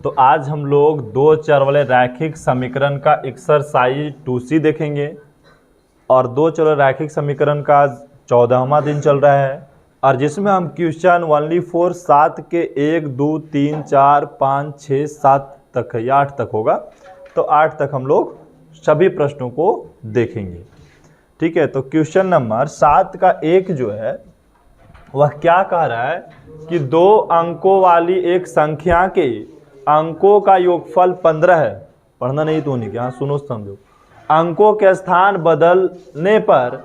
तो आज हम लोग दो चर वाले रैखिक समीकरण का एक्सरसाइज 2C देखेंगे और दो चर वाले रैखिक समीकरण का 14वां दिन चल रहा है और जिसमें हम क्वेश्चन ओनली फॉर 7 के 1 2 3 4 5 6 7 तक है या 8 तक होगा, तो 8 तक हम लोग सभी प्रश्नों को देखेंगे। ठीक है, तो क्वेश्चन नंबर 7 का 1 जो है वह क्या कह रहा है कि दो अंकों वाली एक संख्या के अंकों का योगफल 15 है। पढ़ना नहीं तो नहीं क्या, सुनो समझो। अंकों के स्थान बदलने पर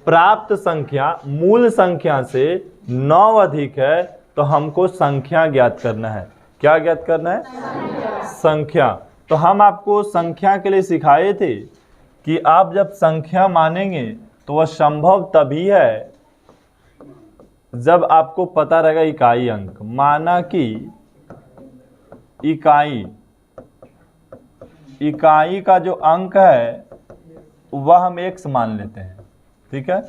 प्राप्त संख्या मूल संख्या से 9 अधिक है, तो हमको संख्या ज्ञात करना है। क्या ज्ञात करना है? संख्या। तो हम आपको संख्या के लिए सिखाए थे कि आप जब संख्या मानेंगे तो वह संभव तभी है जब आपको पता रहेगा इकाई अंक। माना कि इकाई का जो अंक है वह हम x मान लेते हैं, ठीक है,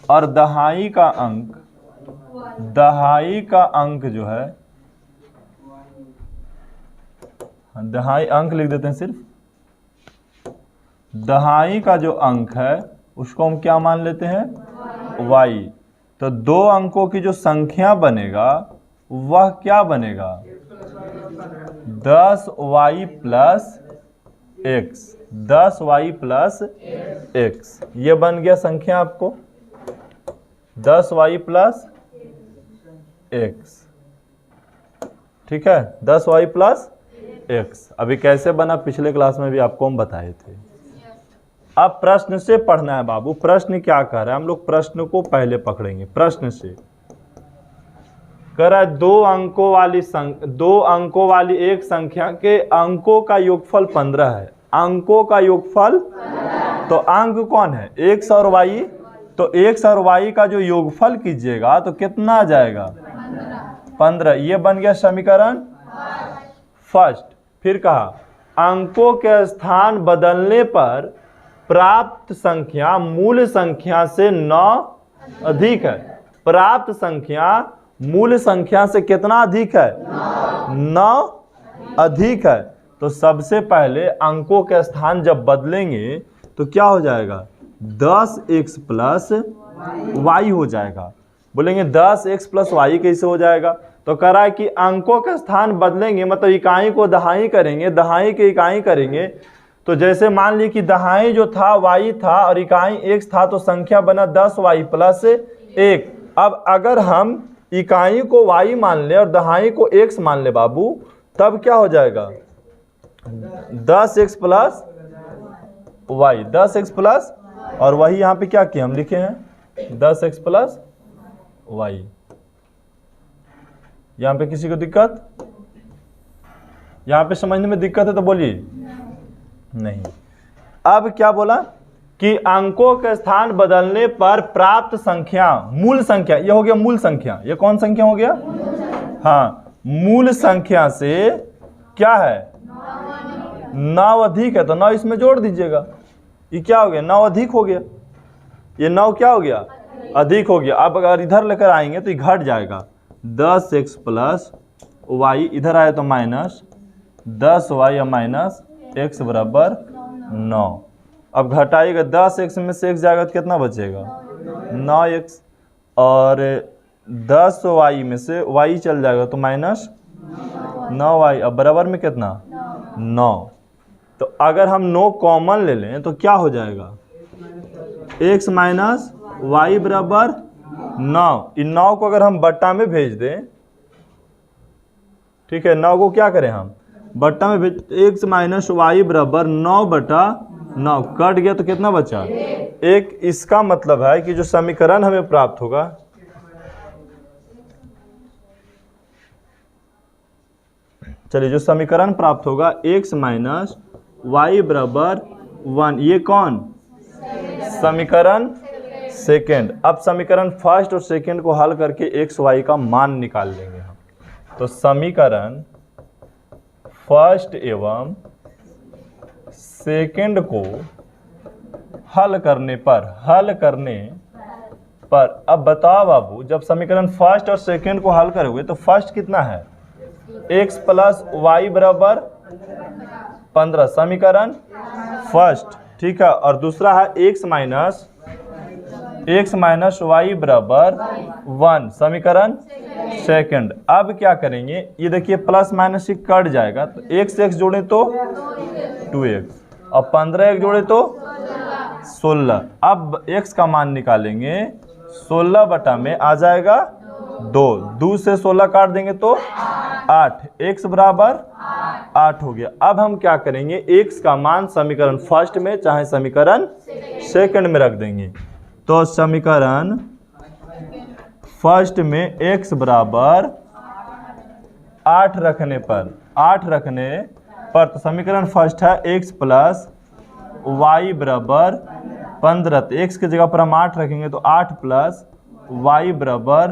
और दहाई का अंक जो है, दहाई अंक लिख देते हैं सिर्फ। दहाई का जो अंक है उसको हम क्या मान लेते हैं? y। तो दो अंकों की जो संख्या बनेगा वह क्या बनेगा? 10y plus x। 10y plus x ये बन गया संख्या आपको, 10y प्लस x। ठीक है, 10y प्लस x। अभी कैसे बना पिछले क्लास में भी आपको हम बताए थे। अब प्रश्न से पढ़ना है बाबू। प्रश्न क्या कह रहा है, हम लोग प्रश्न को पहले पकड़ेंगे। प्रश्न से कह रहा है दो अंकों वाली एक संख्या के अंकों का योगफल 15 है। अंकों का योगफल, तो अंक कौन है? x और y। तो x और y का जो योगफल कीजिएगा तो कितना आ जाएगा? 15। ये बन गया समीकरण फर्स्ट। फिर कहा अंकों के स्थान बदलने पर प्राप्त संख्या मूल संख्या से 9 अधिक है। प्राप्त संख्या मूल संख्या से कितना अधिक है? 9 अधिक है। तो सबसे पहले अंकों के स्थान जब बदलेंगे तो क्या हो जाएगा? 10x प्लस y हो जाएगा। बोलेंगे 10x प्लस y कैसे हो जाएगा? तो कह रहा है कि अंकों के स्थान बदलेंगे, मतलब इकाई को दहाई करेंगे, दहाई के इकाई करेंगे। तो जैसे मान ली कि दहाई जो था y था और इकाई x था, तो संख्या बना 10y प्लस 1। अब अगर हम इकाई को y मान ले और दहाई को x मान ले बाबू, तब क्या हो जाएगा? 10x plus y। 10x plus, और वही यहाँ पे क्या किया हम लिखे हैं 10x प्लस y। यहाँ पे किसी को दिक्कत? यहाँ पे समझने में दिक्कत है तो बोलिए नहीं। अब क्या बोला कि अंकों के स्थान बदलने पर प्राप्त संख्या मूल संख्या, ये हो गया मूल संख्या। ये कौन संख्या हो गया? हाँ, मूल संख्या से क्या है? 9 अधिक है। तो 9 इसमें जोड़ दीजिएगा। ये क्या हो गया? 9 अधिक हो गया। ये 9 क्या हो गया? अधिक हो गया। अब अगर इधर लेकर आएंगे तो ये घट जाएगा। 10x प्लस y, इधर आए तो माइनस 10y या माइनस x बराबर 9। अब घटाइएगा, 10x में से x जाएगा तो कितना बचेगा? 9x। और 10y में से y चल जाएगा तो माइनस 9y। अब बराबर में कितना? 9। तो अगर हम 9 कॉमन ले लें तो क्या हो जाएगा? x माइनस y बराबर 9। इन 9 को अगर हम बट्टा में भेज दें, ठीक है, 9 को क्या करें हम बट्टा में भेज, x माइनस y बराबर 9 बटा 9। कट गया तो कितना बचा? 1। इसका मतलब है कि जो समीकरण हमें प्राप्त होगा, चलिए जो समीकरण प्राप्त होगा x माइनस y बराबर 1, ये कौन? समीकरण सेकेंड। अब समीकरण फर्स्ट और सेकेंड को हल करके x y का मान निकाल लेंगे हम। तो समीकरण फर्स्ट एवं सेकेंड को हल करने पर अब बताओ बाबू, जब समीकरण फर्स्ट और सेकेंड को हल करोगे तो फर्स्ट कितना है? x प्लस वाई बराबर 15, समीकरण फर्स्ट। ठीक है, और दूसरा है x माइनस वाई बराबर 1, समीकरण सेकंड। अब क्या करेंगे, ये देखिए प्लस माइनस ही कट जाएगा, तो x जोड़े तो 2x और 15 एक जोड़े तो 16। अब x का मान निकालेंगे, 16 बटा में आ जाएगा 2 से 16 काट देंगे तो 8, x बराबर 8 हो गया। अब हम क्या करेंगे, x का मान समीकरण फर्स्ट में चाहे समीकरण सेकंड में रख देंगे। तो समीकरण फर्स्ट में x बराबर 8 रखने पर तो समीकरण फर्स्ट है x प्लस वाई बराबर 15, तो x की जगह पर हम 8 रखेंगे तो 8 प्लस वाई बराबर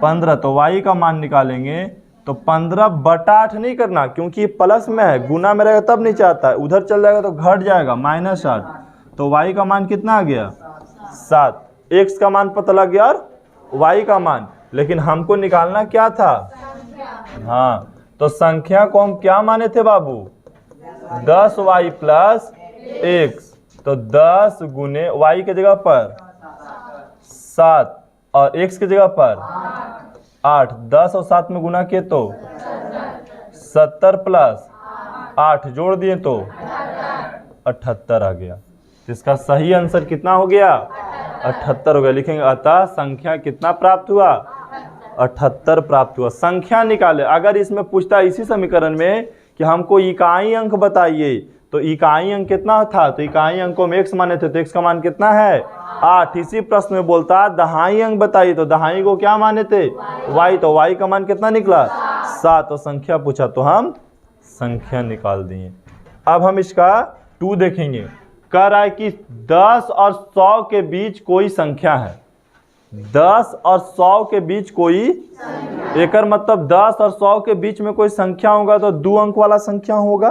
15, तो y का मान निकालेंगे तो 15 बटा 8 नहीं करना, क्योंकि ये प्लस में है, गुना में रहेगा तब नीचे आता है, उधर चल जाएगा तो घट जाएगा -8, तो y का मान कितना आ गया 7। x का मान पता लग गया और y का मान, लेकिन हमको निकालना क्या था, हाँ, तो संख्या को हम क्या माने थे बाबू, 10y प्लस x, तो 10 गुने y के जगह पर 7 और x की जगह पर 8, 10 और 7 में गुना किए तो 70 प्लस 8 जोड़ दिए तो 78 आ गया। इसका सही आंसर कितना हो गया, 78 हो गया। लिखेंगे अतः संख्या कितना प्राप्त हुआ, 78 प्राप्त हुआ। संख्या निकाले, अगर इसमें पूछता है इसी समीकरण में कि हमको इकाई अंक बताइए, तो इकाई अंक कितना था, तो इकाई अंकों में x माने थे, तो x का मान कितना है 8। इसी प्रश्न में बोलता दहाई अंक बताइए, तो दहाई को क्या माने थे y, तो y का मान कितना निकला 7। तो संख्या पूछा तो हम संख्या निकाल दिए। अब हम इसका 2 देखेंगे। कह रहा है कि 10 और 100 के बीच कोई संख्या है, 10 और 100 के बीच कोई, एक मतलब 10 और 100 के बीच में कोई संख्या होगा तो 2 अंक वाला संख्या होगा,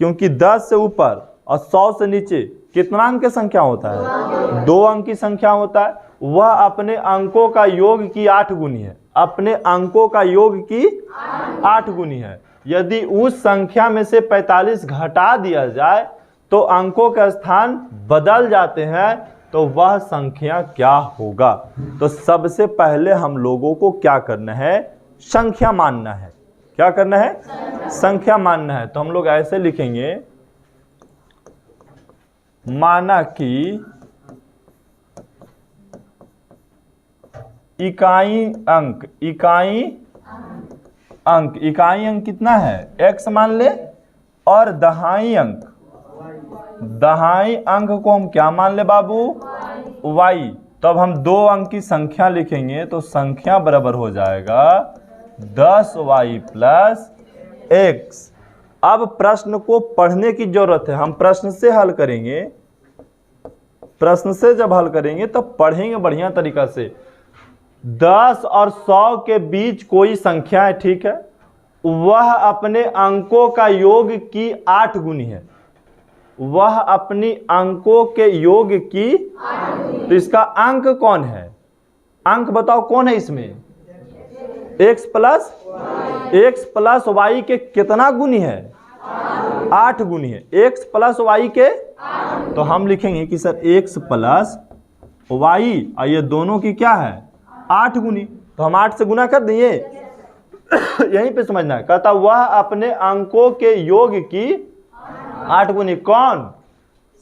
क्योंकि 10 से ऊपर और 100 से नीचे कितना अंक की संख्या होता है, 2 अंक की संख्या होता है। वह अपने अंकों का योग की 8 गुनी है, अपने अंकों का योग की 8 गुनी है। यदि उस संख्या में से 45 घटा दिया जाए तो अंकों का स्थान बदल जाते हैं, तो वह संख्या क्या होगा। तो सबसे पहले हम लोगों को क्या करना है, संख्या मानना है। क्या करना है, संख्या मानना है। तो हम लोग ऐसे लिखेंगे, माना कि इकाई अंक कितना है, x मान ले, और दहाई अंक को हम क्या मान ले बाबू, y। तो अब हम 2 अंक की संख्या लिखेंगे, तो संख्या बराबर हो जाएगा 10y प्लस x। अब प्रश्न को पढ़ने की जरूरत है, हम प्रश्न से हल करेंगे। प्रश्न से जब हल करेंगे तब पढ़ेंगे बढ़िया तरीका से। 10 और 100 के बीच कोई संख्या है, ठीक है, वह अपने अंकों का योग की 8 गुनी है, वह अपनी अंकों के योग की, तो इसका अंक कौन है, अंक बताओ कौन है इसमें, x प्लस वाई के कितना गुनी है, 8 गुनी है, x प्लस वाई के। तो हम लिखेंगे कि सर x प्लस वाई, और ये दोनों की क्या है 8 गुनी, तो हम 8 से गुना कर दिए। यहीं पे समझना है, कहता वह अपने अंकों के योग की 8 गुनी, कौन,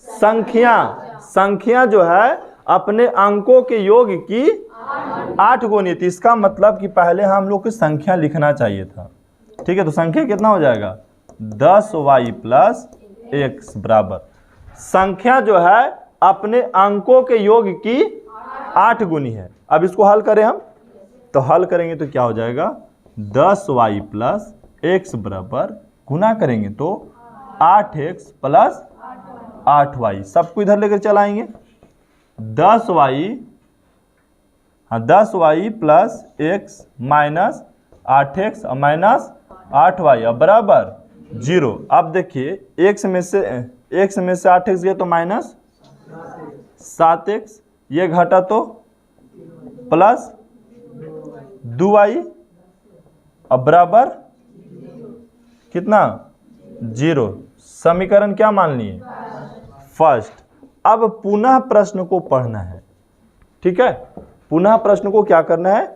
संख्या जो है अपने अंकों के योग की 8 गुनी। तो इसका मतलब कि पहले हम लोग की संख्या लिखना चाहिए था, ठीक है। तो संख्या कितना हो जाएगा, 10y प्लस x बराबर, संख्या जो है अपने अंकों के योग की 8 गुनी है। अब इसको हल करें हम, तो हल करेंगे तो क्या हो जाएगा, 10y प्लस x बराबर, गुना करेंगे तो 8x प्लस 8y, सबको इधर लेकर चलाएंगे। 10y plus x minus 8x minus 8y बराबर 0। अब देखिए x में से 8x गया तो माइनस 7x, ये घटा तो प्लस 2y अब बराबर कितना 0। समीकरण क्या मान लिए फर्स्ट। अब पुनः प्रश्न को पढ़ना है, ठीक है, पुनः प्रश्न को क्या करना है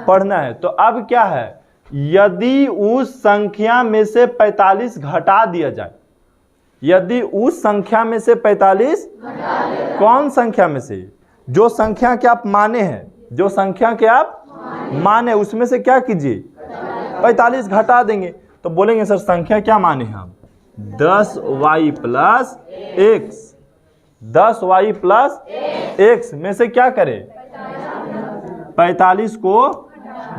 पढ़ना है। तो अब क्या है, यदि उस संख्या में से 45 घटा दिया जाए, यदि उस संख्या में से 45 कौन संख्या में से, जो संख्या के आप माने हैं, जो संख्या के आप माने उसमें से क्या कीजिए 45 घटा देंगे। तो बोलेंगे सर संख्या क्या माने हैं हम 10y plus x, 10y plus x में से क्या करें 45 को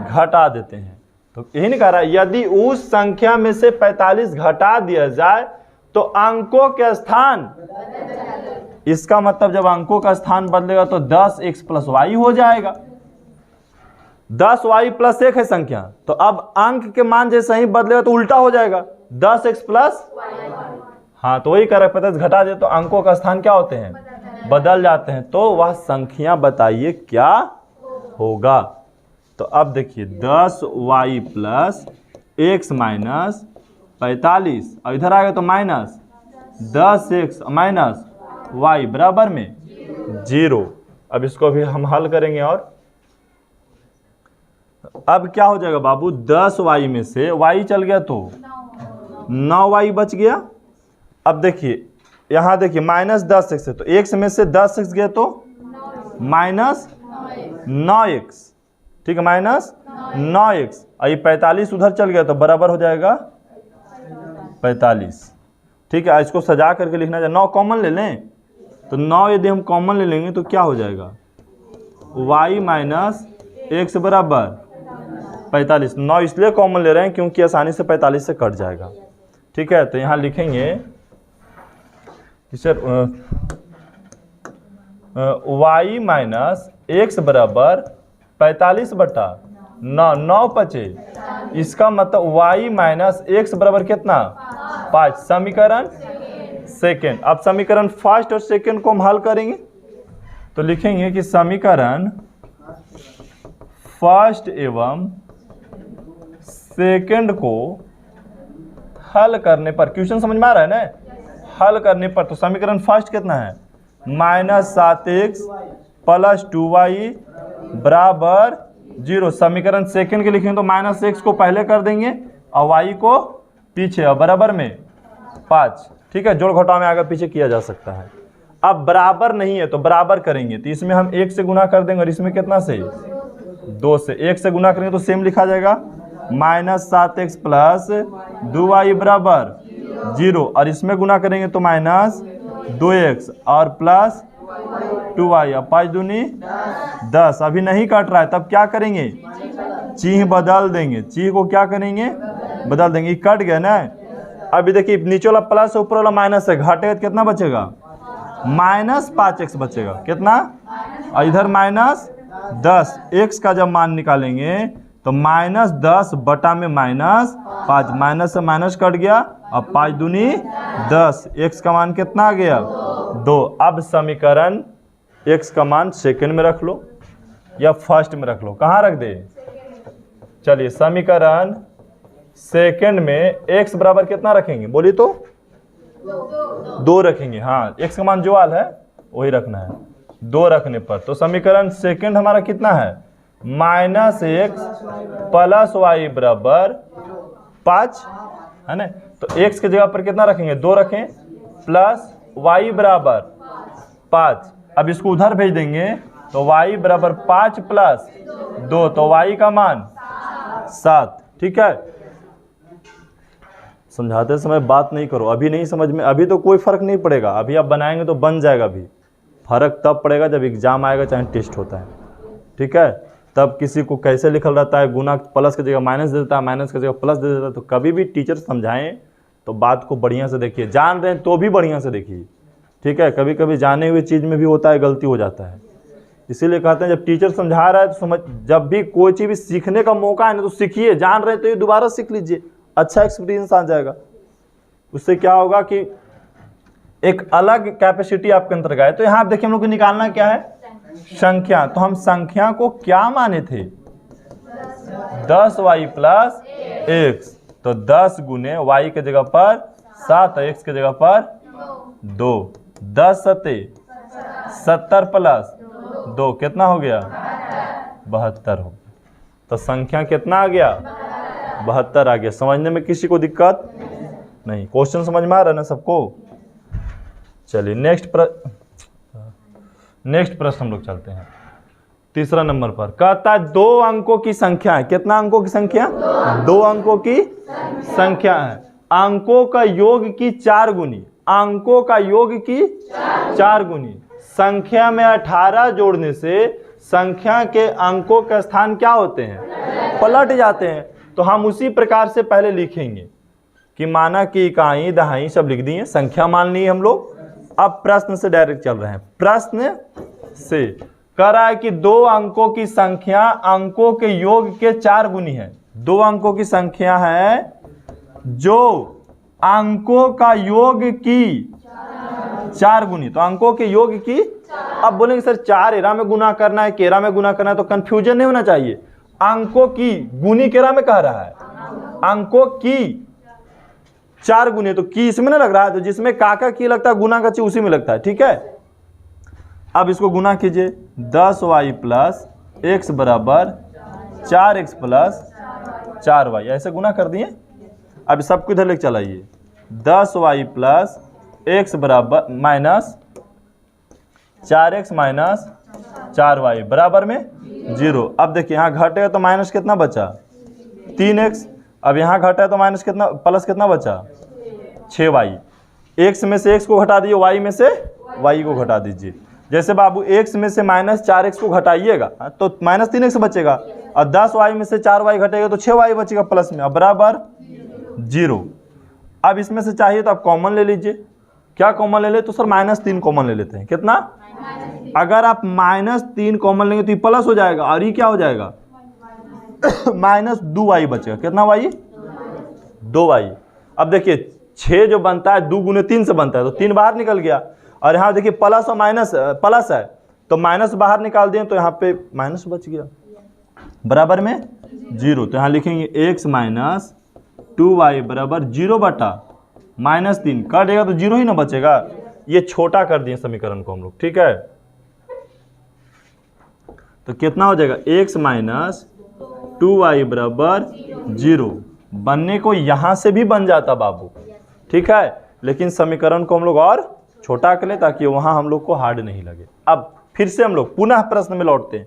घटा देते हैं। तो यही नहीं कह रहा, यदि उस संख्या में से 45 घटा दिया जाए तो अंकों के स्थान, इसका मतलब जब अंकों का स्थान बदलेगा तो 10x प्लस वाई हो जाएगा। 10y प्लस 1 है संख्या, तो अब अंक के मान जैसे ही बदलेगा तो उल्टा हो जाएगा 10x प्लस, हाँ तो वही कर रहे 45 घटा दे तो अंकों का स्थान क्या होते हैं बदल जाते हैं। तो वह संख्या बताइए क्या होगा। तो अब देखिए 10y प्लस एक्स माइनस 45 और इधर आ गया तो माइनस 10x माइनस y बराबर में 0। अब इसको भी हम हल करेंगे और अब क्या हो जाएगा बाबू 10y में से y चल गया तो 9y बच गया। अब देखिए यहाँ देखिए माइनस 10x है तो x में से 10x गया तो माइनस 9x, ठीक है, माइनस 9x। और ये 45 उधर चल गया तो बराबर हो जाएगा 45, ठीक है। इसको सजा करके लिखना चाहिए, 9 कॉमन ले लें तो 9 यदि हम कॉमन ले लेंगे तो क्या हो जाएगा y माइनस एक्स बराबर 45। 9 इसलिए कॉमन ले रहे हैं क्योंकि आसानी से 45 से कट जाएगा, ठीक है। तो यहाँ लिखेंगे सर y माइनस एक्स बराबर 45 बटा 9, 9 बचे, इसका मतलब y माइनस एक्स बराबर कितना 5। समीकरण सेकेंड। अब समीकरण फर्स्ट और सेकेंड को हम हल करेंगे तो लिखेंगे कि समीकरण फर्स्ट एवं सेकेंड को हल करने पर, क्वेश्चन समझ में आ रहा है ना, हल करने पर तो समीकरण फर्स्ट कितना है माइनस 7x प्लस 2y बराबर 0। समीकरण सेकेंड के लिखेंगे तो माइनस एक्स को पहले कर देंगे और y को पीछे और बराबर में 5, ठीक है। जोड़ घटाव में आगे पीछे किया जा सकता है। अब बराबर नहीं है तो बराबर करेंगे तो इसमें हम 1 से गुना कर देंगे और इसमें कितना से 2 से, 1 से गुना करेंगे तो सेम लिखा जाएगा माइनस 7x प्लस 2y बराबर 0 और इसमें गुना करेंगे तो माइनस 2x और प्लस 2y, अब 5 दूनी 10। अभी नहीं कट रहा है तब क्या करेंगे चिन्ह बदल देंगे, चिन्ह को क्या करेंगे बदल देंगे, कट गया ना। अभी देखिए नीचे वाला प्लस ऊपर वाला माइनस है, घटेगा तो कितना बचेगा माइनस 5x बचेगा, कितना, और इधर माइनस 10। x का जब मान निकालेंगे तो माइनस 10 बटा में माइनस 5, माइनस से माइनस कट गया, अब 5 दूनी 10, x का मान कितना आ गया 2। अब समीकरण x का मान सेकंड में रख लो या फर्स्ट में रख लो, कहाँ रख दे, चलिए समीकरण सेकंड में x बराबर कितना रखेंगे बोलिए तो 2 रखेंगे, हाँ x का मान जो वाल है वही रखना है 2 रखने पर। तो समीकरण सेकंड हमारा कितना है माइनस एक्स प्लस वाई बराबर 5 है ना। तो x की जगह पर कितना रखेंगे 2 रखें प्लस y बराबर 5। अब इसको उधर भेज देंगे तो y बराबर 5 प्लस 2 तो y का मान 7, ठीक है। समझाते समय बात नहीं करो, अभी नहीं समझ में, अभी तो कोई फर्क नहीं पड़ेगा, अभी आप बनाएंगे तो बन जाएगा, अभी फर्क तब पड़ेगा जब एग्जाम आएगा चाहे टेस्ट होता है, ठीक है। तब किसी को कैसे लिखल रहता है, गुना प्लस की जगह माइनस दे देता है, माइनस की जगह प्लस दे देता है। तो कभी भी टीचर समझाएं तो बात को बढ़िया से देखिए, जान रहे हैं तो भी बढ़िया से देखिए, ठीक है। कभी कभी जाने हुए चीज़ में भी होता है गलती हो जाता है, इसीलिए कहते हैं जब टीचर समझा रहा है तो समझ, जब भी कोई चीज़ भी सीखने का मौका है ना तो सीखिए, जान रहे तो ये दोबारा सीख लीजिए, अच्छा एक्सपीरियंस आ जाएगा। उससे क्या होगा कि एक अलग कैपेसिटी आपके अंदर गए। तो यहाँ आप देखिए हम लोग को निकालना क्या है संख्या, तो हम संख्या को क्या माने थे 10y प्लस एक्स, तो 10 गुने y के जगह पर 7 x के जगह पर 2, 10 सते 70 प्लस 2 कितना हो गया 72 हो गया। तो संख्या कितना आ गया 72 आ गया। समझने में किसी को दिक्कत नहीं? क्वेश्चन समझ में आ रहा है ना सबको? चलिए नेक्स्ट प्रश्न हम लोग चलते हैं। तीसरा नंबर पर कहता है 2 अंकों की संख्या है। कितना अंकों की संख्या? 2 अंकों की संख्या है। अंकों का योग की 4 गुनी, अंकों का योग की 4 गुनी संख्या में 18 जोड़ने से संख्या के अंकों का स्थान क्या होते हैं? पलट जाते हैं। तो हम उसी प्रकार से पहले लिखेंगे कि माना कि इकाई दहाई सब लिख दिए, संख्या मान ली हम लोग। अब प्रश्न से डायरेक्ट चल रहे हैं। प्रश्न से कह रहा है कि 2 अंकों की संख्या अंकों के योग के 4 गुनी है। 2 अंकों की संख्या है जो अंकों का योग की 4 गुनी, तो अंकों के योग की। अब बोलेंगे सर 4 एरा में गुना करना है, केरा में गुना करना है, तो कंफ्यूजन नहीं होना चाहिए। अंकों की गुनी केरा में कह रहा है, अंकों की 4 गुने, तो की इसमें नहीं लग रहा है, तो जिसमें काका की लगता है गुना का ची उसी में लगता है। ठीक है, अब इसको गुना कीजिए। 10y प्लस x बराबर 4x प्लस 4y, ऐसे गुना कर दिए। अब सबको इधर लेके चलाइए। 10y प्लस x बराबर माइनस 4x माइनस 4y बराबर में 0। अब देखिए यहाँ घटेगा तो माइनस कितना बचा 3x। अब यहाँ घटा है तो माइनस कितना प्लस कितना बचा 6y। x में से x को घटा दीजिए, y में से y को घटा दीजिए। जैसे बाबू x में से माइनस 4x को घटाइएगा तो माइनस 3x बचेगा, और 10y में से 4y घटेगा तो 6y बचेगा प्लस में, अब बराबर 0। अब इसमें से चाहिए तो आप कॉमन ले लीजिए। क्या कॉमन ले ले? तो सर -3 कॉमन ले लेते हैं। कितना? अगर आप -3 कॉमन लेंगे तो ये प्लस हो जाएगा, और ये क्या हो जाएगा -2y बचेगा। कितना y? 2y। अब देखिए 6 जो बनता है 2 गुने 3 से बनता है, तो 3 बाहर निकल गया। और यहाँ देखिए प्लस और माइनस, प्लस है तो माइनस बाहर निकाल दें तो यहाँ पे माइनस बच गया, बराबर में 0। तो यहाँ लिखेंगे x माइनस 2y बराबर 0 बटा -3। काटेगा तो 0 ही ना बचेगा। ये छोटा कर दिए समीकरण को हम लोग। ठीक है, तो कितना हो जाएगा x माइनस 2y बराबर 0। बनने को यहां से भी बन जाता बाबू, ठीक है, लेकिन समीकरण को हम लोग और छोटा कर ले ताकि वहां हम लोग को हार्ड नहीं लगे। अब फिर से हम लोग पुनः प्रश्न में लौटते हैं।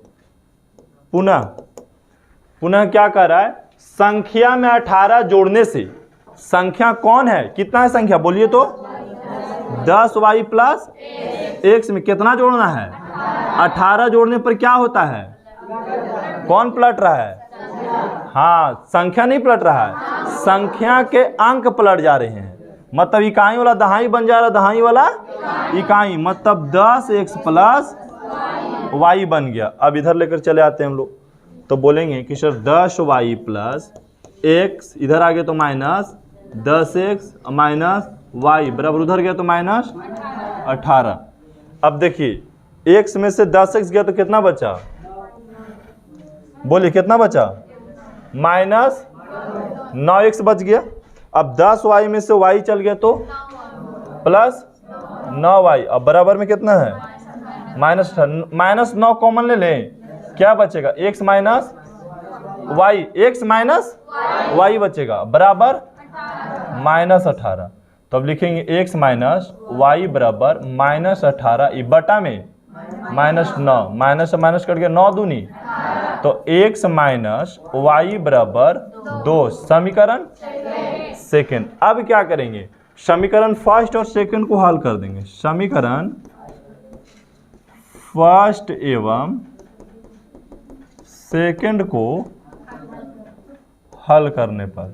पुनः क्या कर रहा है? संख्या में 18 जोड़ने से संख्या कौन है? कितना है संख्या बोलिए तो? 10y प्लस x में कितना जोड़ना है? 18 जोड़ने पर क्या होता है? कौन पलट रहा है? हाँ, संख्या नहीं पलट रहा है, संख्या के अंक पलट जा रहे हैं। मतलब इकाई वाला दहाई बन जा रहा है, दहाई वाला इकाई, मतलब 10x प्लस y बन गया। अब इधर लेकर चले आते हैं हम लोग, तो बोलेंगे कि सर 10y प्लस x, इधर आ गया तो माइनस 10x माइनस y बराबर उधर गया तो माइनस 18। अब देखिए x में से 10x गया तो कितना बचा? बोलिए कितना बचा? माइनस 9x बच गया। अब 10y में से y चल गया तो प्लस 9y, अब बराबर में कितना है? माइनस 9 कॉमन ले लें, क्या बचेगा? x minus y, x minus y बचेगा, बराबर -18। तो अब लिखेंगे x माइनस y बराबर -18, ये बटा में -9, माइनस से माइनस कट गया 9 दूनी, तो x माइनस y बराबर 2। समीकरण सेकंड। अब क्या करेंगे? समीकरण फर्स्ट और सेकंड को हल कर देंगे। समीकरण फर्स्ट एवं सेकंड को हल करने पर,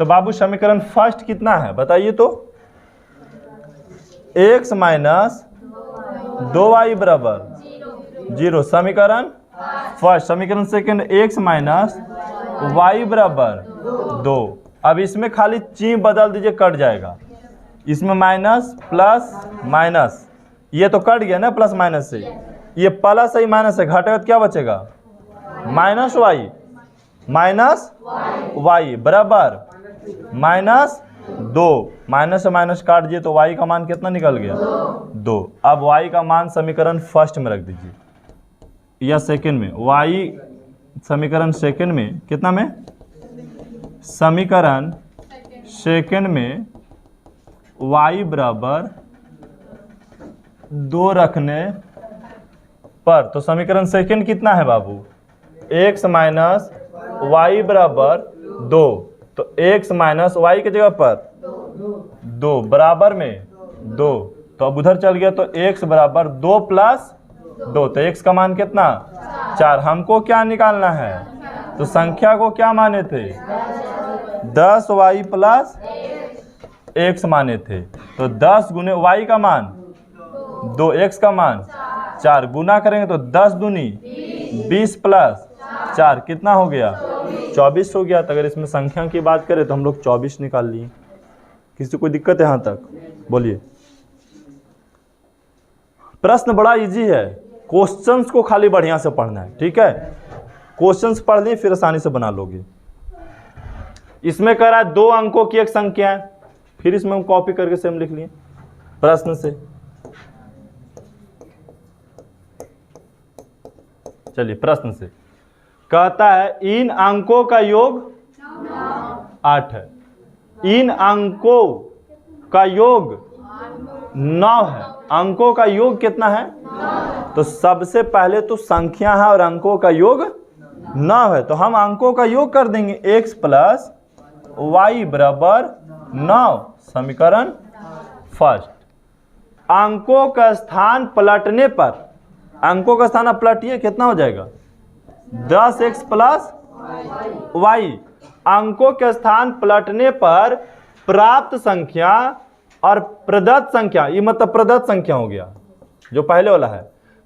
तो बाबू समीकरण फर्स्ट कितना है बताइए तो? x माइनस 2y बराबर 0। समीकरण फर्स्ट। समीकरण सेकंड x माइनस y बराबर 2। अब इसमें खाली चिन्ह बदल दीजिए, कट जाएगा। इसमें माइनस प्लस माइनस, ये तो कट गया ना प्लस माइनस से, ये प्लस है माइनस है, घटेगा तो क्या बचेगा? -y। माइनस वाई बराबर -2। माइनस से माइनस काट दिए तो y का मान कितना निकल गया 2। अब y का मान समीकरण फर्स्ट में रख दीजिए या सेकंड में। y समीकरण सेकंड में कितना में, समीकरण सेकंड में y बराबर 2 रखने पर, तो समीकरण सेकंड कितना है बाबू, x माइनस वाई बराबर 2, तो x माइनस वाई की जगह पर 2 बराबर में 2, तो अब उधर चल गया तो x बराबर 2 प्लस 2, तो x का मान कितना 4। हमको क्या निकालना है, तो संख्या को क्या माने थे 10y प्लस x माने थे, तो 10 गुने y का मान 2, x का मान 4, गुना करेंगे तो 10 दूनी 20 प्लस 4 कितना हो गया 24 हो गया। तो अगर इसमें संख्या की बात करें तो हम लोग 24 निकाल लिए। किसी कोई दिक्कत है यहाँ तक, बोलिए। प्रश्न बड़ा इजी है, क्वेश्चंस को खाली बढ़िया से पढ़ना है, ठीक है। क्वेश्चंस पढ़ लें फिर आसानी से बना लोगे। इसमें कह रहा है 2 अंकों की एक संख्या है, फिर इसमें हम कॉपी करके सेम लिख लिए प्रश्न से। चलिए प्रश्न से कहता है इन अंकों का योग 8 है, इन अंकों का योग 9 है, अंकों का योग कितना है, तो सबसे पहले तो संख्या है और अंकों का योग 9 है, तो हम अंकों का योग कर देंगे x प्लस वाई बराबर 9, समीकरण फर्स्ट। अंकों का स्थान पलटने पर, अंकों का स्थान आप पलटिए कितना हो जाएगा 10x प्लस वाई। अंकों के स्थान पलटने पर प्राप्त संख्या और प्रदत्त संख्या, ये मतलब प्रदत्त संख्या हो गया जो पहले वाला है,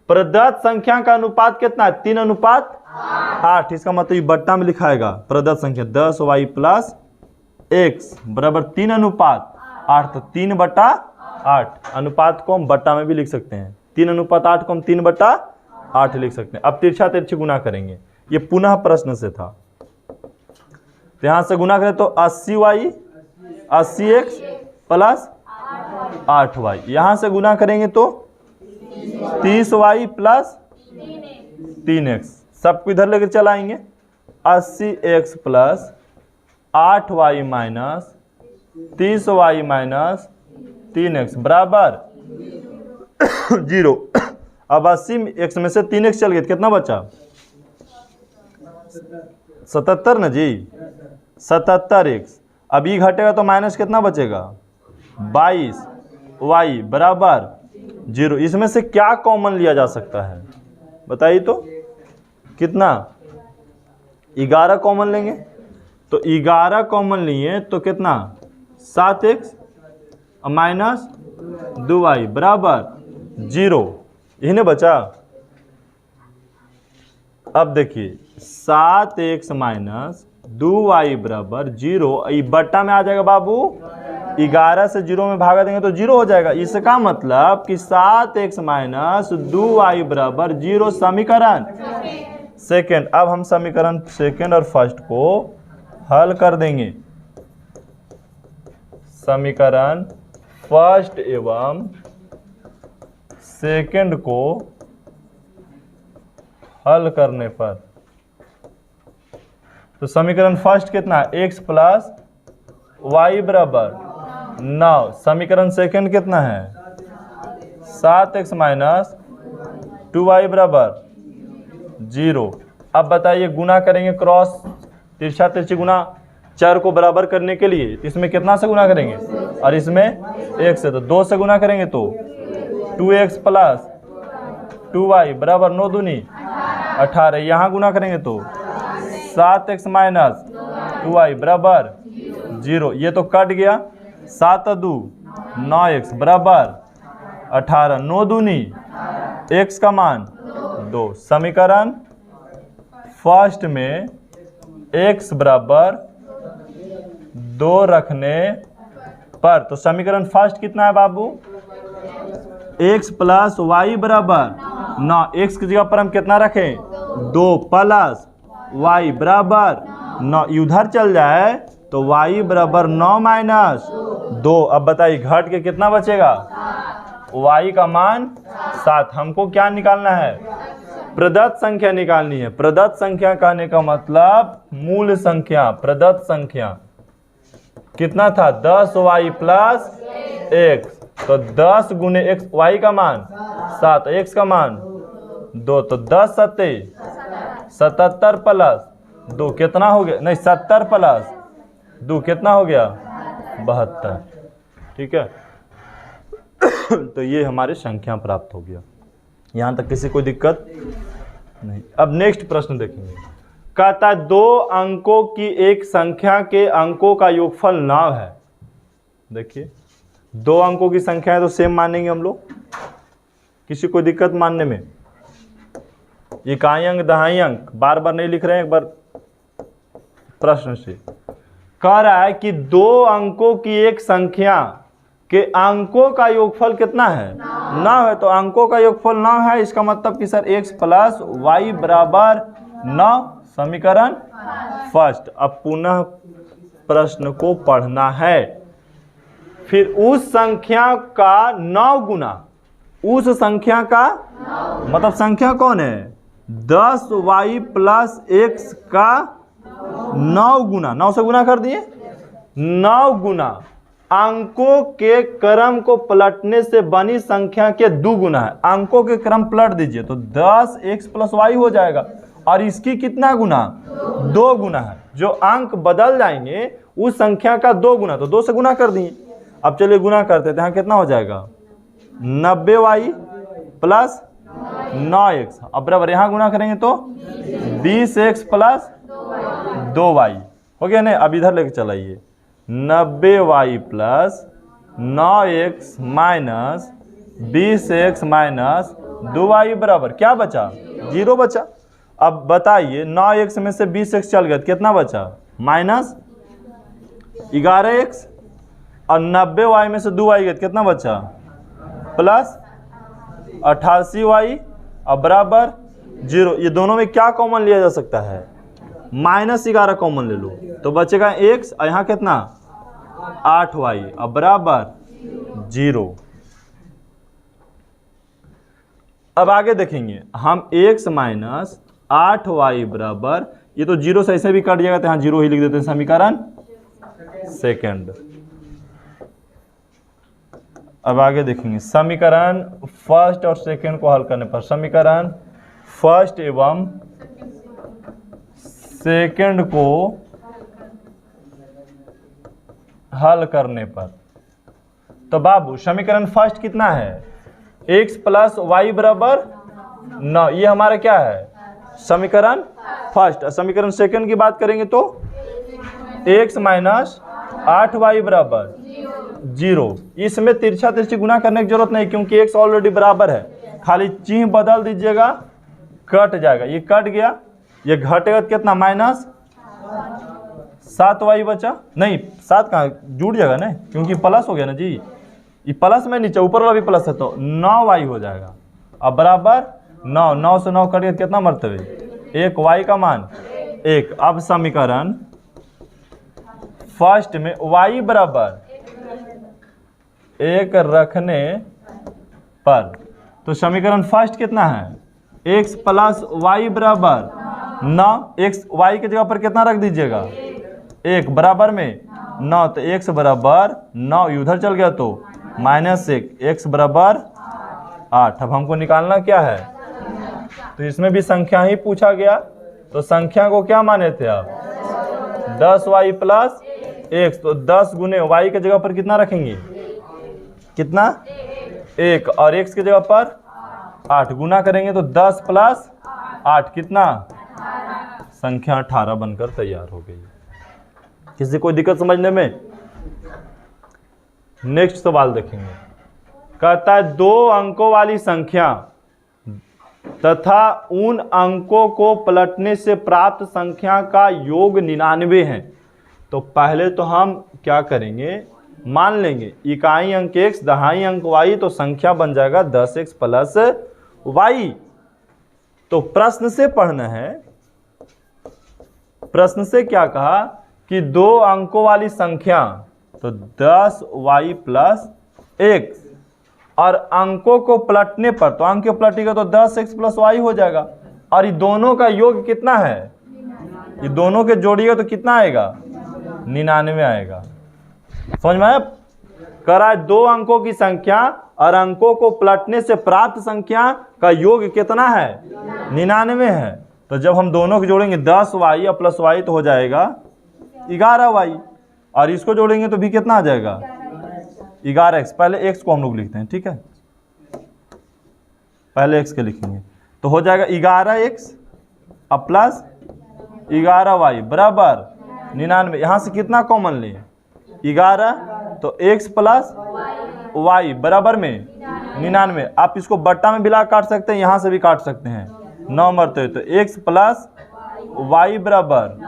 प्रदत्त संख्या का अनुपात कितना है 3:8। इसका मतलब ये बट्टा में लिखाएगा प्रदत्त संख्या 10y प्लस x बराबर 3:8, तो 3/8। अनुपात को हम बट्टा में भी लिख सकते हैं, 3:8 को हम 3/8 लिख सकते हैं। अब तिरछा तिरछी गुना करेंगे, ये पुनः प्रश्न से था, तो यहां से गुना करें तो 80y 80x प्लस 8y, यहां से गुना करेंगे तो 30y प्लस 3x, सबको इधर लेकर चलाएंगे 80x plus 8y minus 30y minus 3x बराबर 0। अब 80x में से 3x चल गए, कितना बचा 77 ना जी, 77x। अब ये घटेगा तो माइनस कितना बचेगा 22y बराबर 0। इसमें से क्या कॉमन लिया जा सकता है बताइए तो, कितना 11 कॉमन लेंगे, तो 11 कॉमन लिए तो कितना 7x माइनस 2y बराबर 0, यही ने बचा। अब देखिए 7x माइनस 2y बराबर 0, ये बट्टा में आ जाएगा बाबू, 11 से 0 में भागा देंगे तो 0 हो जाएगा। इसका मतलब कि 7x माइनस 2y बराबर 0 समीकरण सेकंड। अब हम समीकरण सेकंड और फर्स्ट को हल कर देंगे। समीकरण फर्स्ट एवं सेकंड को हल करने पर, तो समीकरण फर्स्ट कितना है x प्लस वाई बराबर 9, समीकरण सेकंड कितना है 7x माइनस 2y बराबर 0। अब बताइए गुना करेंगे क्रॉस तिरछा तिरछी गुना, चर को बराबर करने के लिए इसमें कितना से गुना करेंगे और इसमें 1 से, तो 2 से गुना करेंगे तो 2x प्लस 2y बराबर 9 दूनी 18। यहाँ गुना करेंगे तो 7x माइनस 2y बराबर 0, ये तो कट गया, 7 2 9x बराबर 18, 9 दूनी x का मान 2। समीकरण फर्स्ट में x बराबर 2 रखने पर, तो समीकरण फर्स्ट कितना है बाबू x प्लस वाई बराबर 9, x की जगह पर हम कितना रखें 2 प्लस y बराबर 9, उधर चल जाए तो y बराबर 9 माइनस 2। अब बताइए घट के कितना बचेगा, y का मान 7। हमको क्या निकालना है, प्रदत्त संख्या निकालनी है। प्रदत्त संख्या कहने का मतलब मूल संख्या। प्रदत्त संख्या कितना था, 10y प्लस x, तो 10 गुने x, y का मान 7, x का मान 2, तो 10 सत्ते 77 प्लस 2 कितना हो गया, नहीं 70 प्लस 2 कितना हो गया, 72। ठीक है तो ये हमारी संख्या प्राप्त हो गया। यहाँ तक किसी कोई दिक्कत नहीं। अब नेक्स्ट प्रश्न देखेंगे। कहता है 2 अंकों की एक संख्या के अंकों का योगफल 9 है। देखिए 2 अंकों की संख्या है तो सेम मानेंगे हम लोग, किसी को दिक्कत मानने में। इकाई अंक दहाई अंक बार बार नहीं लिख रहे हैं, एक बार प्रश्न से कह रहा है कि 2 अंकों की एक संख्या के अंकों का योगफल कितना है, 9 है। तो अंकों का योगफल 9 है, इसका मतलब कि सर x प्लस वाई बराबर 9, समीकरण फर्स्ट। अब पुनः प्रश्न को पढ़ना है। फिर उस संख्या का 9 गुना, उस संख्या का मतलब संख्या कौन है, 10y प्लस x का 9 गुना, 9 से गुना कर दिए, 9 गुना अंकों के क्रम को पलटने से बनी संख्या के 2 गुना है। अंकों के क्रम पलट दीजिए तो 10x प्लस वाई हो जाएगा, और इसकी कितना गुना, 2 गुना है। जो अंक बदल जाएंगे उस संख्या का 2 गुना, तो 2 से गुना कर दिए। अब चलिए गुना करते हैं, यहाँ कितना हो जाएगा, 90y प्लस 9x। अब बराबर यहाँ गुना करेंगे तो 20x प्लस 2y हो गया नहीं। अब इधर लेके चलाइए, 90y plus 9x minus 20x minus 2y बराबर क्या बचा, 0 बचा। अब बताइए 9x में से 20x चल गया तो कितना बचा, माइनस 11x, और 90y में से 2y गया कितना बचा, प्लस 88y, अब बराबर 0। ये दोनों में क्या कॉमन लिया जा सकता है, -11 कॉमन ले लो तो बचेगा x, और यहाँ कितना 8y, अब बराबर 0। अब आगे देखेंगे हम, x माइनस 8y बराबर, ये तो 0 से ऐसे भी कट जाएगा तो यहाँ 0 ही लिख देते हैं, समीकरण सेकंड। अब आगे देखेंगे समीकरण फर्स्ट और सेकंड को हल करने पर, समीकरण फर्स्ट एवं सेकंड को हल करने पर। तो बाबू समीकरण फर्स्ट कितना है, x प्लस वाई बराबर 9, ये हमारा क्या है, समीकरण फर्स्ट। समीकरण सेकंड की बात करेंगे तो x माइनस 8y बराबर 0। इसमें तिरछा तिरछी गुना करने की जरूरत नहीं, क्योंकि x ऑलरेडी बराबर है, खाली चिन्ह बदल दीजिएगा, कट जाएगा। ये कट गया, ये घटेगा तो कितना, माइनस 7y बचा, नहीं 7 कहाँ जुड़ जाएगा ना, क्योंकि प्लस हो गया ना जी, ये प्लस में नीचे ऊपर वाला भी प्लस है तो 9y हो जाएगा। अब बराबर 9, 9 से 9 कट गया कितना मरतबे, 1 y का मान 1। अब समीकरण फर्स्ट में y बराबर 1 रखने पर, तो समीकरण फर्स्ट कितना है, x प्लस वाई बराबर 9, x y की जगह पर कितना रख दीजिएगा, 1 बराबर में 9, तो x बराबर 9, उधर चल गया तो -1, x बराबर 8। अब हमको निकालना क्या है, तो इसमें भी संख्या ही पूछा गया, तो संख्या को क्या माने थे आप, 10y प्लस x, तो 10 गुने y की जगह पर कितना रखेंगे, कितना 1, और x की जगह पर 8, गुना करेंगे तो 10 प्लस 8 कितना, संख्या 18 बनकर तैयार हो गई। किसी कोई दिक्कत समझने में। नेक्स्ट सवाल देखेंगे। कहता है 2 अंकों वाली संख्या तथा उन अंकों को पलटने से प्राप्त संख्या का योग 99 है। तो पहले तो हम क्या करेंगे, मान लेंगे इकाई अंक x दहाई अंक y, तो संख्या बन जाएगा 10x प्लस y। तो प्रश्न से पढ़ना है प्रश्न से क्या कहा कि 2 अंकों वाली संख्या, तो 10y प्लस x, और अंकों को पलटने पर, तो अंक पलटेगा तो 10x प्लस y हो जाएगा, और ये दोनों का योग कितना है, ये दोनों के जोड़िएगा तो कितना आएगा, 99 आएगा। समझ में आया? करा 2 अंकों की संख्या और अंकों को पलटने से प्राप्त संख्या का योग कितना है, 99 है। तो जब हम दोनों को जोड़ेंगे 10y और प्लस y तो हो जाएगा 11y, और इसको जोड़ेंगे तो भी कितना आ जाएगा, 11x। पहले x को हम लोग लिखते हैं, ठीक है, पहले x के लिखेंगे तो हो जाएगा 11x और प्लस 11y बराबर 99। यहाँ से कितना कॉमन ले, 11, तो x प्लस y बराबर में 99। आप इसको बट्टा में भी ला काट सकते हैं, यहाँ से भी काट सकते हैं, 9 मरते तो x प्लस y बराबर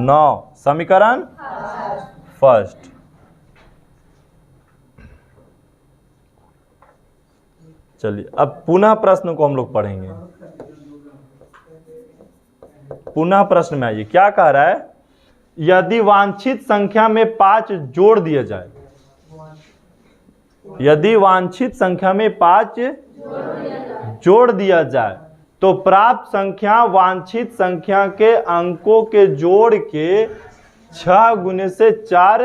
9, समीकरण फर्स्ट। चलिए अब पुनः प्रश्न को हम लोग पढ़ेंगे। पुनः प्रश्न में आइए, क्या कह रहा है, यदि वांछित संख्या में 5 जोड़ दिया जाए, यदि वांछित संख्या में 5 जोड़ दिया जाए तो प्राप्त संख्या वांछित संख्या के अंकों के जोड़ के 6 गुने से 4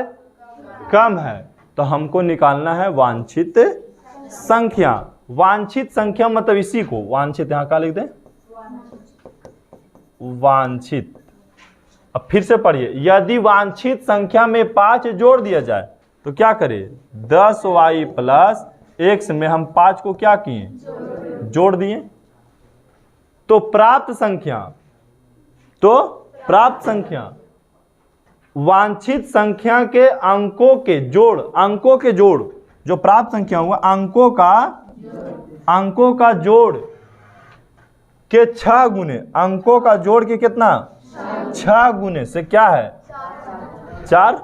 कम है। तो हमको निकालना है वांछित संख्या। वांछित संख्या मतलब इसी को वांछित, यहां क्या लिख दें, वांछित। अब फिर से पढ़िए, यदि वांछित संख्या में 5 जोड़ दिया जाए तो क्या करें, 10y प्लस x में हम 5 को क्या किए, जोड़ दिए। तो प्राप्त संख्या वांछित संख्या के अंकों के जोड़, जो प्राप्त संख्या हुआ अंकों का जोड़ के 6 गुने, अंकों का जोड़ के कितना, 6 गुने से क्या है, 4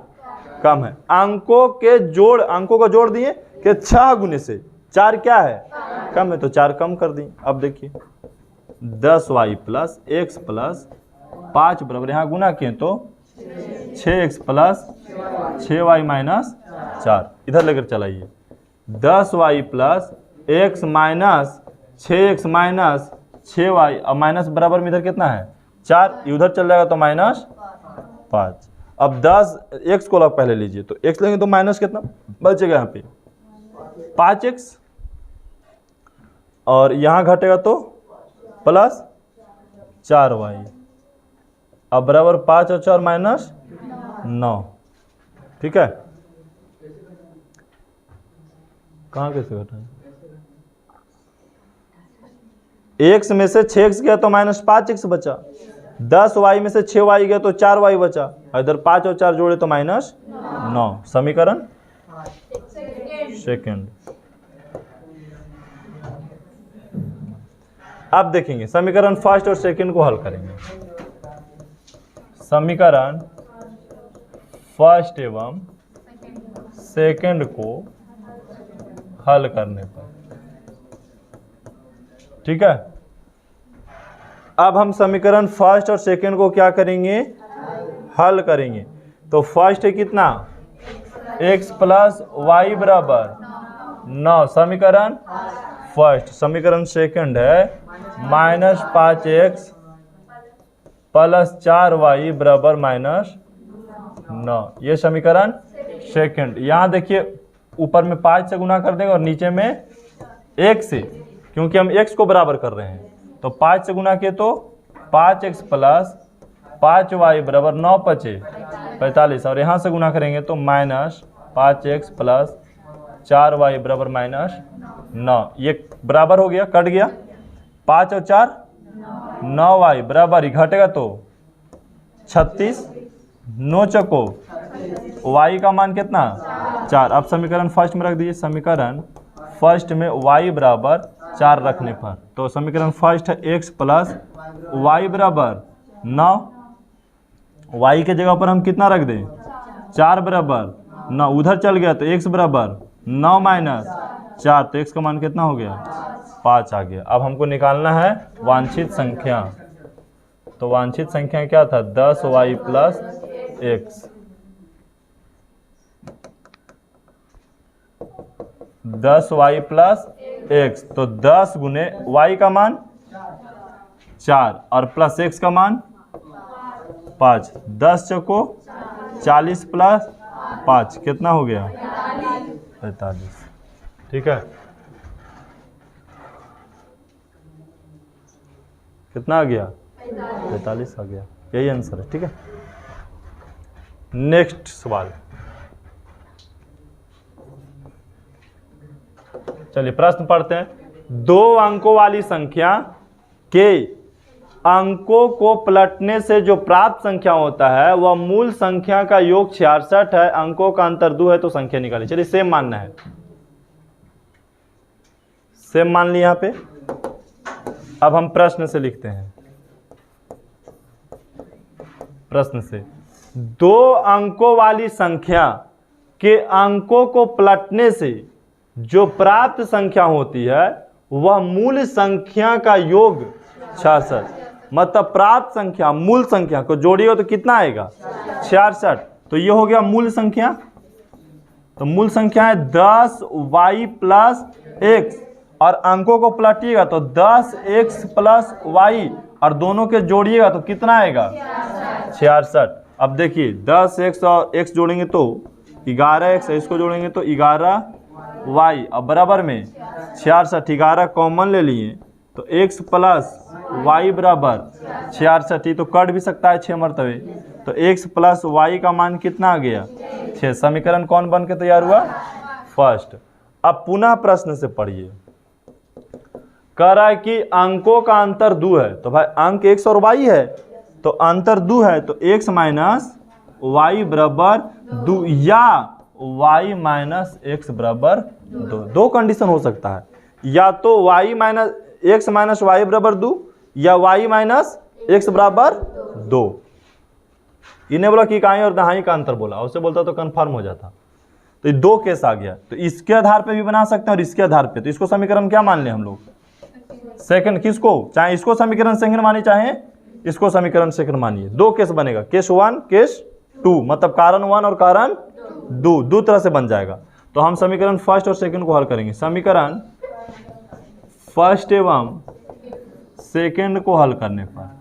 कम है। अंकों का जोड़ दिए कि 6 गुने से 4 क्या है, कम है, तो 4 कम कर दिए। अब देखिए 10y प्लस x प्लस 5 बराबर, यहाँ गुना किए तो 6x प्लस 6y माइनस 4, इधर लेकर चलाइए। 10y plus x minus 6x minus 6y, और माइनस बराबर में इधर कितना है, 4, उधर चल जाएगा तो माइनस 5। अब 10x को पहले लीजिए, तो x लेंगे तो माइनस कितना बचेगा, यहाँ पे 5x, और यहाँ घटेगा तो प्लस 4y, अब बराबर 5 और 4 माइनस 9, ठीक है। कहाँ कैसे घटा, x में से 6x गया तो माइनस 5x बचा, 10y में से 6y गया तो 4y बचा, इधर 5 और 4 जोड़े तो माइनस 9, समीकरण सेकंड। अब देखेंगे समीकरण फर्स्ट और सेकंड को हल करेंगे। समीकरण फर्स्ट एवं सेकंड को हल करने पर, ठीक है। अब हम समीकरण फर्स्ट और सेकंड को क्या करेंगे, हल करेंगे। तो फर्स्ट है कितना, x प्लस वाई बराबर 9, समीकरण फर्स्ट। समीकरण सेकंड है माइनस 5x प्लस 4y बराबर माइनस 9, ये समीकरण सेकंड। यहाँ देखिए ऊपर में 5 से गुना कर देंगे और नीचे में 1 से, क्योंकि हम x को बराबर कर रहे हैं। तो 5 से गुना किए तो 5x प्लस 5y बराबर 9 5 45, और यहाँ से गुना करेंगे तो माइनस 5x प्लस 4y बराबर माइनस 9, ये बराबर हो गया, कट गया, 5 और 4 9y बराबर ही घटेगा तो 36, 9 चको y का मान कितना 4। अब समीकरण फर्स्ट में रख दीजिए, समीकरण फर्स्ट में y बराबर 4 रखने पर, तो समीकरण फर्स्ट है x प्लस y बराबर 9, y के जगह पर हम कितना रख दें 4 बराबर 9, उधर चल गया तो x बराबर 9 माइनस 4, तो x का मान कितना हो गया 5 आ गया। अब हमको निकालना है वांछित संख्या। तो वांछित संख्या क्या था 10y plus x। 10y plus x, तो 10 गुने y का मान 4 और प्लस x का मान 5। 10 चौको 40 प्लस 5 कितना हो गया 45। ठीक है, कितना आ गया 45 आ गया, यही आंसर है। ठीक है, नेक्स्ट सवाल। चलिए प्रश्न पढ़ते हैं। 2 अंकों वाली संख्या के अंकों को पलटने से जो प्राप्त संख्या होता है वह मूल संख्या का योग 66 है, अंकों का अंतर 2 है, तो संख्या निकालिए। चलिए सेम मानना है, सेम मान ली यहां पे। अब हम प्रश्न से लिखते हैं। प्रश्न से 2 अंकों वाली संख्या के अंकों को पलटने से जो प्राप्त संख्या होती है वह मूल संख्या का योग 66, मतलब प्राप्त संख्या मूल संख्या को जोड़िए तो कितना आएगा 66। तो ये हो गया मूल संख्या। तो मूल संख्या है 10y प्लस x और अंकों को पलटिएगा तो 10x प्लस y और दोनों के जोड़िएगा तो कितना आएगा 66। अब देखिए 10x और x जोड़ेंगे तो 11x, इसको जोड़ेंगे तो 11y और बराबर में 66। 11 कॉमन ले लिए तो x प्लस y बराबर 66, तो कट भी सकता है 6 मरतबे। तो x प्लस y का मान कितना आ गया 6। समीकरण कौन बन के तैयार हुआ फर्स्ट। अब पुनः प्रश्न से पढ़िए। कह रहा है कि अंकों का अंतर 2 है, तो भाई अंक x और y है तो अंतर 2 है, तो x माइनस y बराबर 2 या y माइनस x बराबर 2। दो कंडीशन हो सकता है, या तो y minus x minus y बराबर 2 या y माइनस x बराबर 2। इन्हें बोला कि इकाई और दहाई का अंतर बोला, उससे बोलता तो कन्फर्म हो जाता। तो ये 2 केस आ गया, तो इसके आधार पे भी बना सकते हैं और इसके आधार पे। तो इसको समीकरण क्या मान ले हम लोग सेकंड, किसको चाहे इसको समीकरण सेकंड मानिए चाहे इसको समीकरण सेकंड मानिए। 2 केस बनेगा, केस 1 केस 2, मतलब कारण 1 और कारण 2 दो तरह से बन जाएगा। तो हम समीकरण फर्स्ट और सेकंड को हल करेंगे। समीकरण फर्स्ट एवं सेकंड को हल करने पर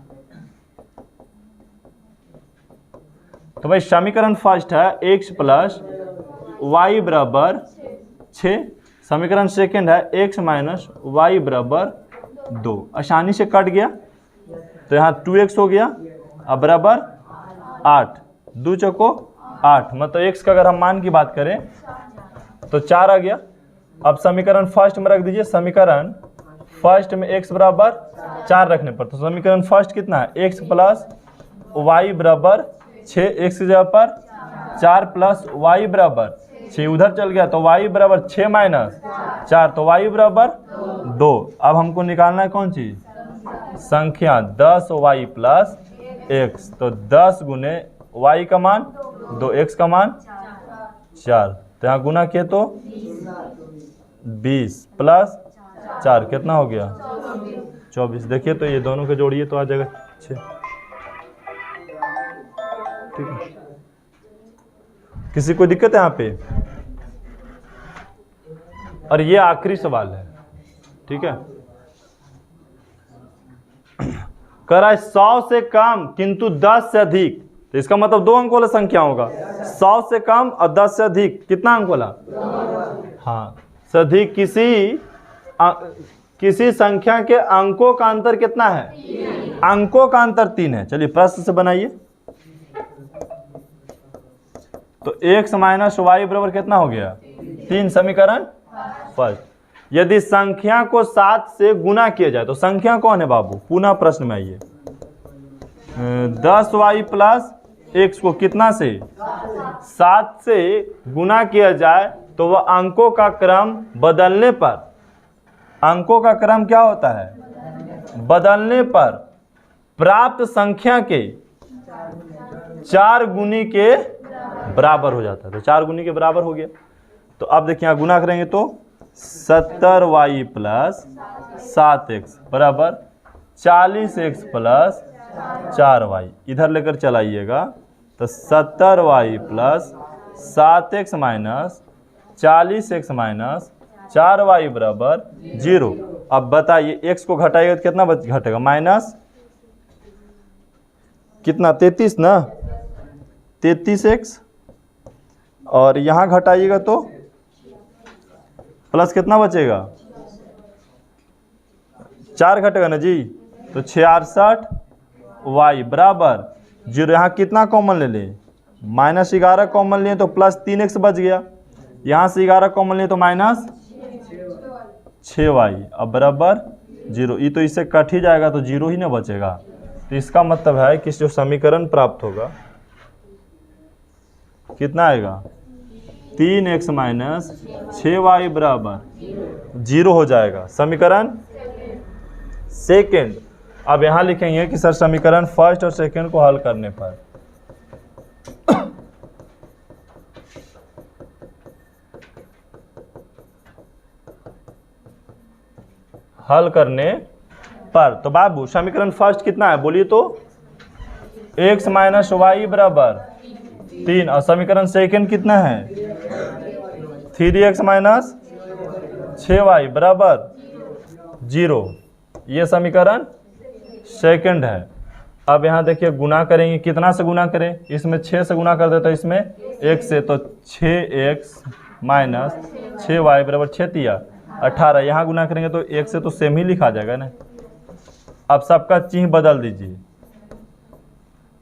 तो भाई समीकरण फर्स्ट है x प्लस y बराबर 6, समीकरण सेकंड है x माइनस y बराबर 2। आसानी से कट गया तो यहाँ 2x हो गया, अब बराबर 8, 2 चौको 8, मतलब x का अगर हम मान की बात करें तो 4 आ गया। अब समीकरण फर्स्ट में रख दीजिए, समीकरण फर्स्ट में x बराबर 4 रखने पर तो समीकरण फर्स्ट कितना है x प्लस y बराबर 6, x की जगह पर 4 प्लस y बराबर 6, उधर चल गया तो y बराबर 6 माइनस 4, तो y बराबर 2। अब हमको निकालना है कौन चीज संख्या 10y प्लस x, तो 10 गुने y का मान 2, x का मान 4, तो यहाँ गुना किए तो 20 प्लस 4 कितना हो गया 24। देखिए तो ये दोनों के जोड़िए तो आ जाएगा 6। ठीक है, किसी को दिक्कत है यहाँ पे? और ये आखिरी सवाल है। ठीक है, कह रहा है 100 से कम किंतु 10 से अधिक, तो इसका मतलब 2 अंक वाला संख्या होगा। 100 से कम और 10 से अधिक कितना अंक वाला? हाँ, से अधिक किसी संख्या के अंकों का अंतर कितना है? अंकों का अंतर 3 है। चलिए प्रश्न से बनाइए। तो x माइनस वाई बराबर कितना हो गया 3, समीकरण फर्स्ट। यदि संख्या को 7 से गुना किया जाए तो संख्या कौन है बाबू? पुनः प्रश्न में आइए। 10y प्लस x को कितना से 7 से गुना किया जाए तो वह अंकों का क्रम बदलने पर, अंकों का क्रम क्या होता है? बदलने पर प्राप्त संख्या के 4 गुनी के बराबर हो जाता है। तो 4 गुनी के बराबर हो गया। तो अब देखिए यहाँ गुना करेंगे तो 70y प्लस 7x बराबर 40x प्लस 4y, इधर लेकर चलाइएगा तो 70y plus 7x minus 40x minus 4y बराबर 0। अब बताइए x को घटाइएगा तो कितना घटेगा, माइनस कितना 33 ना, 33x, और यहाँ घटाइएगा तो प्लस कितना बचेगा, 4 घटेगा ना जी, तो 66y बराबर 0। यहाँ कितना कॉमन ले लें, -11 कॉमन लिए तो प्लस 3x बच गया, यहाँ से 11 कॉमन लिए तो माइनस 6y, अब बराबर 0। ये तो इससे कट ही जाएगा तो 0 ही ना बचेगा। तो इसका मतलब है कि जो समीकरण प्राप्त होगा कितना आएगा, 3x माइनस 6y बराबर 0 हो जाएगा, समीकरण सेकेंड। अब यहाँ लिखेंगे कि सर समीकरण फर्स्ट और सेकेंड को हल करने पर तो बाबू समीकरण फर्स्ट कितना है बोलिए तो, x माइनस वाई बराबर 3, और समीकरण सेकेंड कितना है, 3x माइनस 6y बराबर 0। ये समीकरण सेकंड है। अब यहाँ देखिए गुना करेंगे, कितना से गुना करें, इसमें 6 से गुना कर देते हैं, इसमें 1 से, तो 6x माइनस 6y बराबर 6 तिया 18। यहाँ गुना करेंगे तो 1 से तो सेम ही लिखा जाएगा ना। अब सबका चिन्ह बदल दीजिए,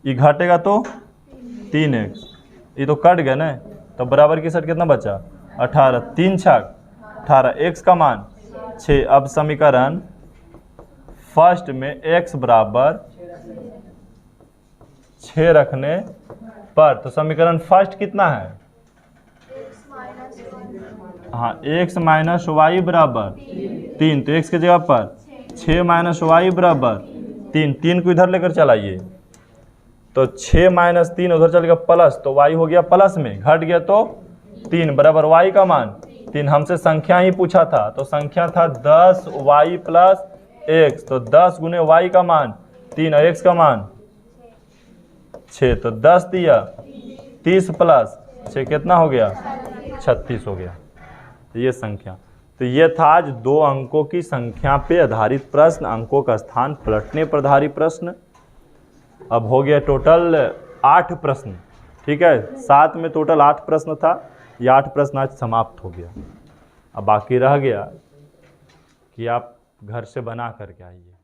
ये घटेगा तो 3x, ये तो कट गया ना, तो बराबर की साइड कितना बचा 18, 3 छक 18, x का मान 6। अब समीकरण फर्स्ट में x बराबर 6 रखने पर, तो समीकरण फर्स्ट कितना है, हाँ x माइनस वाई बराबर 3, तो x की जगह पर 6 माइनस वाई बराबर 3, 3 को इधर लेकर चलाइए तो 6 माइनस 3 उधर चल गया प्लस, तो y हो गया प्लस में, घट गया तो 3 बराबर y का मान 3। हमसे संख्या ही पूछा था, तो संख्या था 10y प्लस x, तो 10 गुने y का मान 3 और x का मान 6, तो 10 दिया 30 प्लस 6 कितना हो गया 36 हो गया। तो ये संख्या, तो ये था आज 2 अंकों की संख्या पे आधारित प्रश्न, अंकों का स्थान पलटने पर आधारित प्रश्न। अब हो गया टोटल 8 प्रश्न, ठीक है, 7 में टोटल 8 प्रश्न था, ये 8 प्रश्न आज समाप्त हो गया। अब बाकी रह गया कि आप घर से बना करके आइए।